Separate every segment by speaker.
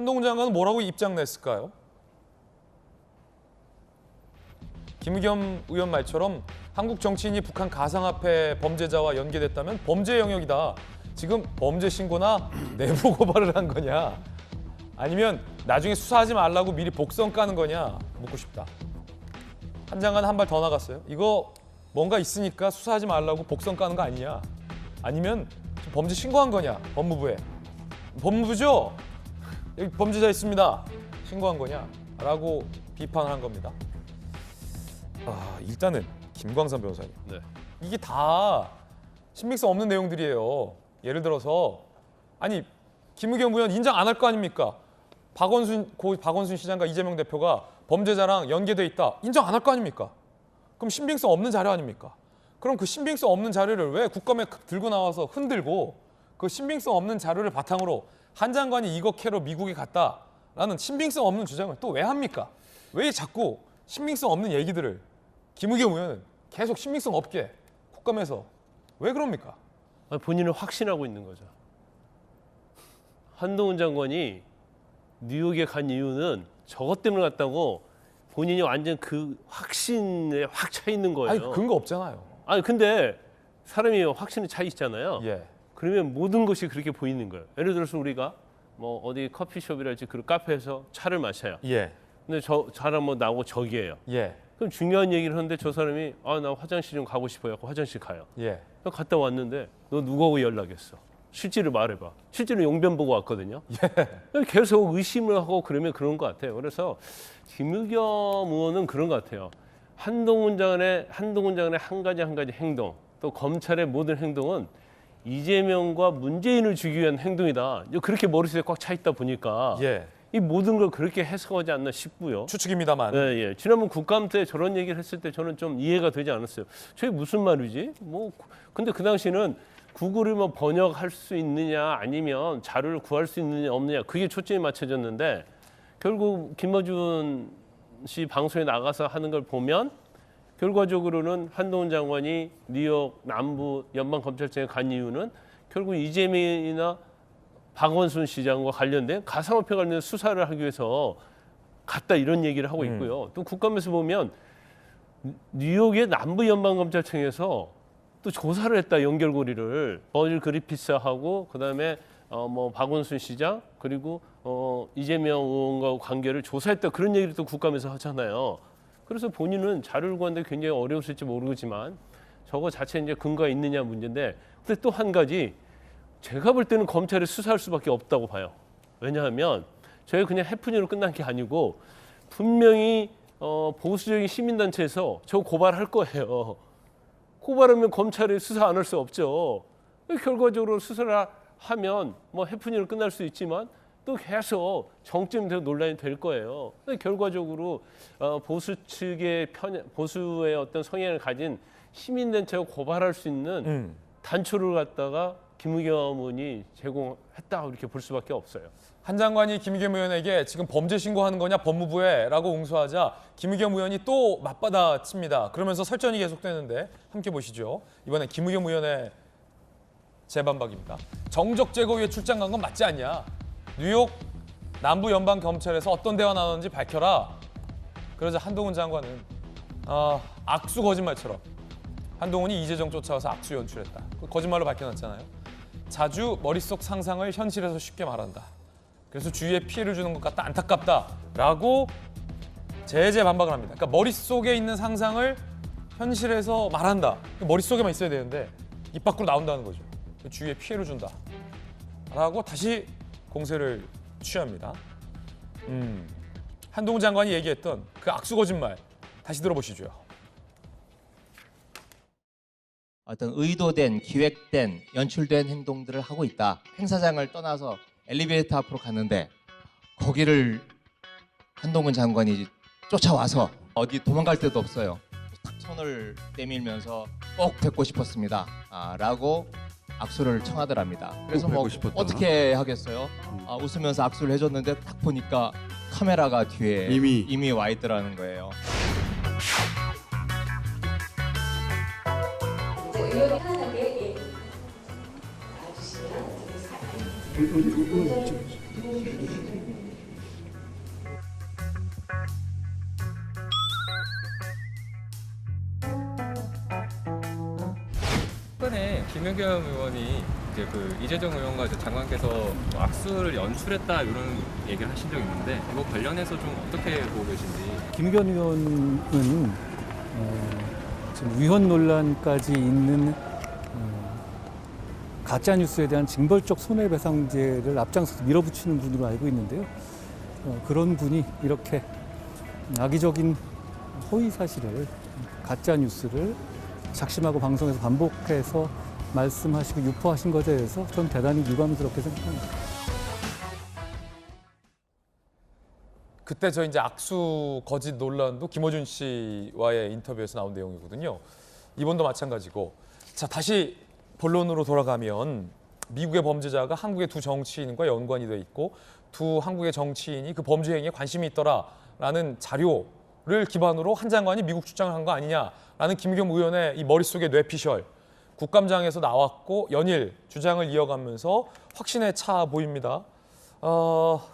Speaker 1: 한동훈 장관은 뭐라고 입장 냈을까요? 김의겸 의원 말처럼 한국 정치인이 북한 가상화폐 범죄자와 연계됐다면 범죄 영역이다. 지금 범죄 신고나 내부 고발을 한 거냐? 아니면 나중에 수사하지 말라고 미리 복선 까는 거냐? 묻고 싶다. 한 장관 한 발 더 나갔어요. 이거 뭔가 있으니까 수사하지 말라고 복선 까는 거 아니냐? 아니면 범죄 신고한 거냐? 법무부에. 법무부죠? 여기 범죄자 있습니다. 신고한 거냐? 라고 비판을 한 겁니다. 일단은 김광삼 변호사님.
Speaker 2: 네.
Speaker 1: 이게 다 신빙성 없는 내용들이에요. 예를 들어서 아니 김의겸 의원 인정 안 할 거 아닙니까? 박원순 시장과 이재명 대표가 범죄자랑 연계돼 있다. 인정 안 할 거 아닙니까? 그럼 신빙성 없는 자료 아닙니까? 그럼 그 신빙성 없는 자료를 왜 국감에 들고 나와서 흔들고 그 신빙성 없는 자료를 바탕으로 한 장관이 이거 캐러 미국에 갔다라는 신빙성 없는 주장을 또 왜 합니까? 왜 자꾸 신빙성 없는 얘기들을 김의겸 의원은 계속 신빙성 없게 국감에서 왜 그럽니까?
Speaker 2: 본인을 확신하고 있는 거죠. 한동훈 장관이 뉴욕에 간 이유는 저것 때문에 갔다고 본인이 완전 그 확신에 확 차 있는 거예요.
Speaker 1: 아니 근거 없잖아요.
Speaker 2: 아니 근데 사람이 확신에 차 있잖아요.
Speaker 1: 예.
Speaker 2: 그러면 모든 것이 그렇게 보이는 거예요. 예를 들어서 우리가 뭐 어디 커피숍이랄지 그런 카페에서 차를 마셔요.
Speaker 1: 예.
Speaker 2: 근데 저 사람 뭐 나하고 적이에요.
Speaker 1: 예.
Speaker 2: 그럼 중요한 얘기를 하는데 저 사람이 나 화장실 좀 가고 싶어요. 화장실 가요.
Speaker 1: 예.
Speaker 2: 갔다 왔는데 너 누구하고 연락했어? 실제로 말해봐. 실제로 용변 보고 왔거든요.
Speaker 1: 예.
Speaker 2: 계속 의심을 하고 그러면 그런 것 같아요. 그래서 김의겸 의원은 그런 것 같아요. 한동훈 장관의 한 가지 행동, 또 검찰의 모든 행동은 이재명과 문재인을 주기 위한 행동이다. 그렇게 머릿속에 꽉 차 있다 보니까
Speaker 1: 예.
Speaker 2: 이 모든 걸 그렇게 해석하지 않나 싶고요.
Speaker 1: 추측입니다만.
Speaker 2: 예. 지난번 국감 때 저런 얘기를 했을 때 저는 좀 이해가 되지 않았어요. 저게 무슨 말이지? 근데 그 당시는 구글을 뭐 번역할 수 있느냐 아니면 자료를 구할 수 있느냐 없느냐 그게 초점이 맞춰졌는데 결국 김어준 씨 방송에 나가서 하는 걸 보면 결과적으로는 한동훈 장관이 뉴욕 남부 연방검찰청에 간 이유는 결국 이재명이나 박원순 시장과 관련된 가상화폐 관련된 수사를 하기 위해서 갔다 이런 얘기를 하고 있고요. 또 국감에서 보면 뉴욕의 남부 연방검찰청에서 또 조사를 했다 연결고리를 버질 그리피스하고 그다음에 뭐 박원순 시장 그리고 이재명 의원과 관계를 조사했다 그런 얘기를 또 국감에서 하잖아요. 그래서 본인은 자료를 구하는데 굉장히 어려웠을지 모르지만 저거 자체 이제 근거가 있느냐 문제인데 근데 또 한 가지 제가 볼 때는 검찰이 수사할 수밖에 없다고 봐요. 왜냐하면 저희가 그냥 해프닝으로 끝난 게 아니고 분명히 보수적인 시민단체에서 저 고발할 거예요. 고발하면 검찰이 수사 안 할 수 없죠. 결과적으로 수사를 하면 뭐 해프닝으로 끝날 수 있지만 또 계속 정점이 되고 논란이 될 거예요. 결과적으로 보수 측의 보수의 어떤 성향을 가진 시민단체가 고발할 수 있는 단초를 갖다가 김의겸 의원이 제공했다 이렇게 볼 수밖에 없어요.
Speaker 1: 한 장관이 김의겸 의원에게 지금 범죄 신고하는 거냐 법무부에라고 응수하자 김의겸 의원이 또 맞받아칩니다. 그러면서 설전이 계속되는데 함께 보시죠. 이번엔 김의겸 의원의 재반박입니다. 정적 제거 위해 출장 간 건 맞지 않냐. 뉴욕 남부 연방 검찰에서 어떤 대화 나눴는지 밝혀라. 그러자 한동훈 장관은 악수 거짓말처럼 한동훈이 이재정 쫓아와서 악수 연출했다. 거짓말로 밝혀놨잖아요. 자주 머릿속 상상을 현실에서 쉽게 말한다. 그래서 주위에 피해를 주는 것 같다. 안타깝다라고 제재 반박을 합니다. 그러니까 머릿속에 있는 상상을 현실에서 말한다. 머릿속에만 있어야 되는데 입 밖으로 나온다는 거죠. 주위에 피해를 준다. 라고 다시 공세를 취합니다. 한동훈 장관이 얘기했던 그 악수 거짓말 다시 들어보시죠.
Speaker 3: 어떤 의도된, 기획된, 연출된 행동들을 하고 있다. 행사장을 떠나서 엘리베이터 앞으로 갔는데 거기를 한동훈 장관이 쫓아와서 어디 도망갈 데도 없어요. 탁 손을 내밀면서 꼭 뵙고 싶었습니다. 라고 악수를 청하더랍니다. 그래서 뭐 어떻게 하겠어요? 웃으면서 악수를 해줬는데 딱 보니까 카메라가 뒤에 이미 와 있더라는 거예요.
Speaker 4: 의원이 편하게 와주시면
Speaker 5: 최근에 김연경 의원이 이제 그 이재정 의원과 이제 장관께서 뭐 악수를 연출했다 이런 얘기를 하신 적이 있는데 이거 관련해서 좀 어떻게 보고 계신지.
Speaker 6: 김의겸 의원은 지금 위헌 논란까지 있는 가짜 뉴스에 대한 징벌적 손해배상제를 앞장서서 밀어붙이는 분으로 알고 있는데요. 그런 분이 이렇게 악의적인 허위 사실을, 가짜 뉴스를 작심하고 방송에서 반복해서 말씀하시고 유포하신 것에 대해서 전 대단히 유감스럽게 생각합니다.
Speaker 1: 그때 저 이제 악수 거짓 논란도 김어준 씨와의 인터뷰에서 나온 내용이거든요. 이번도 마찬가지고. 자, 다시 본론으로 돌아가면 미국의 범죄자가 한국의 두 정치인과 연관이 돼 있고 두 한국의 정치인이 그 범죄 행위에 관심이 있더라라는 자료를 기반으로 한 장관이 미국 출장을 한 거 아니냐라는 김의겸 의원의 이 머릿속의 뇌피셜 국감장에서 나왔고 연일 주장을 이어가면서 확신에 차 보입니다.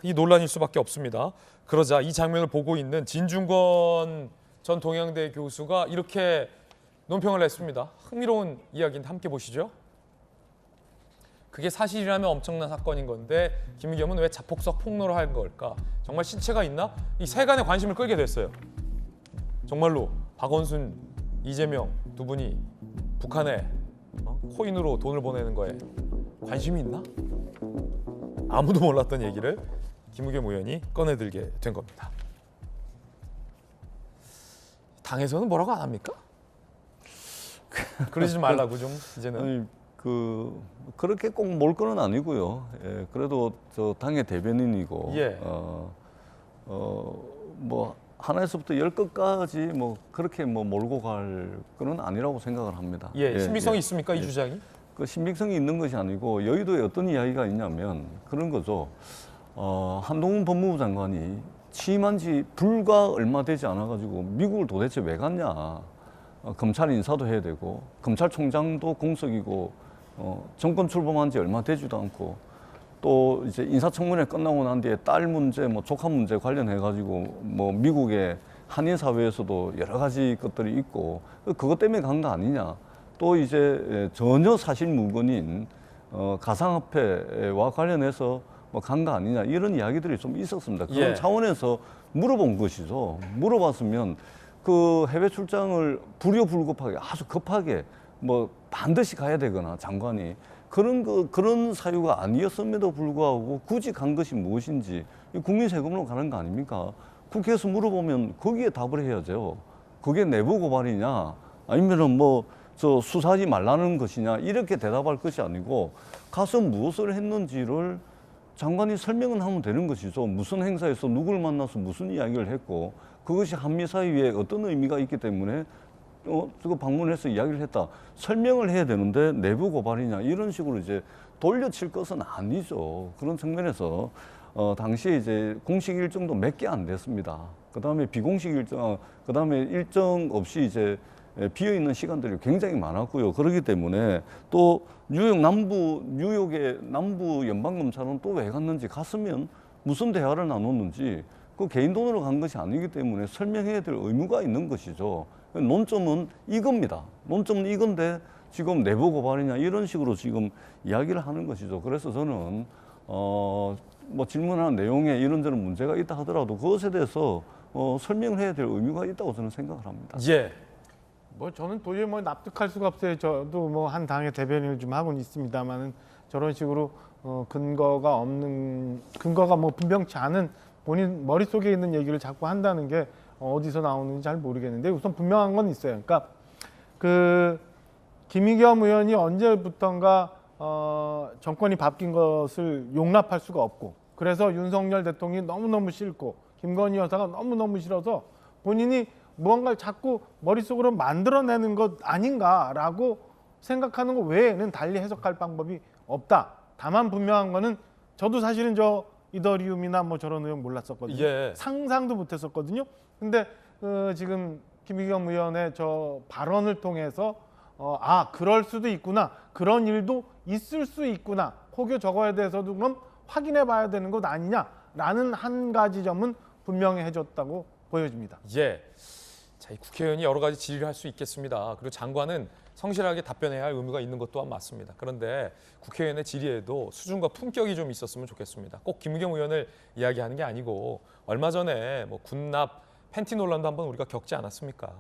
Speaker 1: 이 논란일 수밖에 없습니다. 그러자 이 장면을 보고 있는 진중권 전 동양대 교수가 이렇게 논평을 냈습니다. 흥미로운 이야기인데 함께 보시죠. 그게 사실이라면 엄청난 사건인 건데 김의겸은 왜 자폭적 폭로를 한 걸까? 정말 실체가 있나? 이 세간의 관심을 끌게 됐어요. 정말로 박원순, 이재명 두 분이 북한에 코인으로 돈을 보내는 거에 관심이 있나? 아무도 몰랐던 얘기를 김의겸 의원이 꺼내들게 된 겁니다. 당에서는 뭐라고 안 합니까? 그러지 말라고 좀 이제는.
Speaker 7: 아니, 그렇게 꼭 몰 거는 아니고요. 예, 그래도 저 당의 대변인이고
Speaker 1: 예.
Speaker 7: 뭐 하나에서부터 열 끝까지 뭐 그렇게 뭐 몰고 갈 거는 아니라고 생각을 합니다.
Speaker 1: 예, 신빙성이 있습니까 이 주장이?
Speaker 7: 그 신빙성이 있는 것이 아니고 여의도에 어떤 이야기가 있냐면 그런 거죠. 한동훈 법무부 장관이 취임한 지 불과 얼마 되지 않아 가지고 미국을 도대체 왜 갔냐? 검찰 인사도 해야 되고 검찰총장도 공석이고 정권 출범한 지 얼마 되지도 않고 또 이제 인사청문회 끝나고 난 뒤에 딸 문제, 뭐 조카 문제 관련해 가지고 뭐 미국의 한인 사회에서도 여러 가지 것들이 있고 그것 때문에 간 거 아니냐. 또 이제 전혀 사실 무근인 가상화폐와 관련해서 뭐 간 거 아니냐 이런 이야기들이 좀 있었습니다. 그런
Speaker 1: 예.
Speaker 7: 차원에서 물어본 것이죠. 물어봤으면 그 해외 출장을 불효불급하게 아주 급하게 뭐 반드시 가야 되거나 장관이 그런 사유가 아니었음에도 불구하고 굳이 간 것이 무엇인지 국민 세금으로 가는 거 아닙니까? 국회에서 물어보면 거기에 답을 해야죠. 그게 내부 고발이냐 아니면은 뭐 저 수사하지 말라는 것이냐 이렇게 대답할 것이 아니고 가서 무엇을 했는지를 장관이 설명은 하면 되는 것이죠. 무슨 행사에서 누굴 만나서 무슨 이야기를 했고 그것이 한미 사이에 어떤 의미가 있기 때문에 저거 방문해서 이야기를 했다. 설명을 해야 되는데 내부 고발이냐 이런 식으로 이제 돌려칠 것은 아니죠. 그런 측면에서 당시에 이제 공식 일정도 몇 개 안 됐습니다. 그다음에 비공식 일정, 그다음에 일정 없이 이제 비어 있는 시간들이 굉장히 많았고요. 그렇기 때문에 또 뉴욕의 남부 연방검찰은 또 왜 갔는지 갔으면 무슨 대화를 나눴는지 그 개인 돈으로 간 것이 아니기 때문에 설명해야 될 의무가 있는 것이죠. 논점은 이겁니다. 논점은 이건데 지금 내부 고발이냐 이런 식으로 지금 이야기를 하는 것이죠. 그래서 저는 뭐 질문하는 내용에 이런저런 문제가 있다 하더라도 그것에 대해서 설명을 해야 될 의무가 있다고 저는 생각을 합니다.
Speaker 1: 예.
Speaker 8: 뭐 저는 도저히 뭐 납득할 수가 없어요. 저도 뭐 한 당의 대변인을 좀 하고는 있습니다만은 저런 식으로 근거가 뭐 분명치 않은 본인 머릿속에 있는 얘기를 자꾸 한다는 게 어디서 나오는지 잘 모르겠는데 우선 분명한 건 있어요. 그러니까 그 김의겸 의원이 언제부턴가 정권이 바뀐 것을 용납할 수가 없고 그래서 윤석열 대통령이 너무너무 싫고 김건희 여사가 너무너무 싫어서 본인이 무언가를 자꾸 머릿속으로 만들어내는 것 아닌가라고 생각하는 것 외에는 달리 해석할 방법이 없다. 다만 분명한 거는 저도 사실은 저 이더리움이나 뭐 저런 내용 몰랐었거든요.
Speaker 1: 예.
Speaker 8: 상상도 못했었거든요. 근데 지금 김의겸 의원의 저 발언을 통해서 그럴 수도 있구나. 그런 일도 있을 수 있구나. 혹여 저거에 대해서도 그럼 확인해 봐야 되는 것 아니냐라는 한 가지 점은 분명히 해줬다고 보여집니다.
Speaker 1: 예. 자, 이 국회의원이 여러 가지 질의를 할 수 있겠습니다. 그리고 장관은 성실하게 답변해야 할 의무가 있는 것 또한 맞습니다. 그런데 국회의원의 질의에도 수준과 품격이 좀 있었으면 좋겠습니다. 꼭 김의겸 의원을 이야기하는 게 아니고 얼마 전에 뭐 군납 팬티 논란도 한번 우리가 겪지 않았습니까?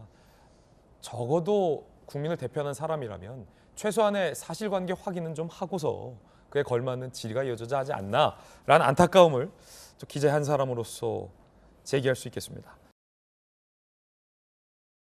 Speaker 1: 적어도 국민을 대표하는 사람이라면 최소한의 사실관계 확인은 좀 하고서 그에 걸맞는 질의가 이어져야 하지 않나라는 안타까움을 기자 한 사람으로서 제기할 수 있겠습니다.